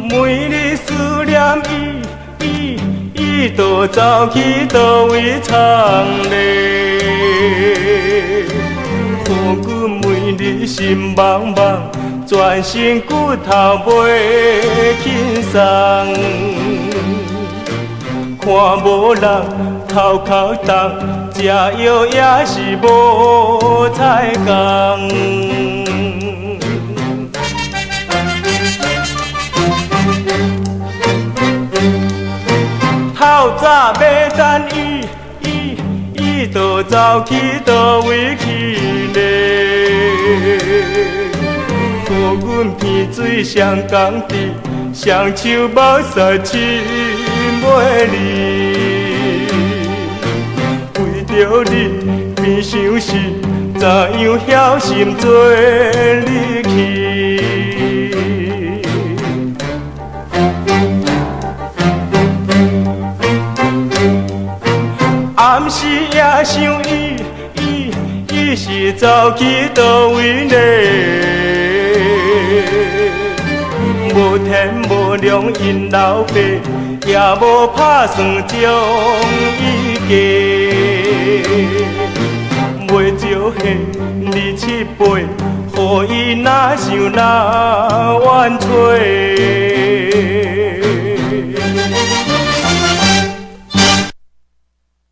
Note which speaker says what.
Speaker 1: 每日思念伊就走去倒位藏咧。乎阮每日心茫茫，全身骨头袂轻松。看无人头壳重，食药也是无彩工。透早要等伊就走去倒位去咧。和阮鼻水双工滴，双手无沙亲袂离。为着你变相思，怎样晓心做你去？暗时也想伊是走去倒位呢？无天无量因老爸，也无打算将伊嫁。袂招下你7倍，予伊哪想哪怨吹。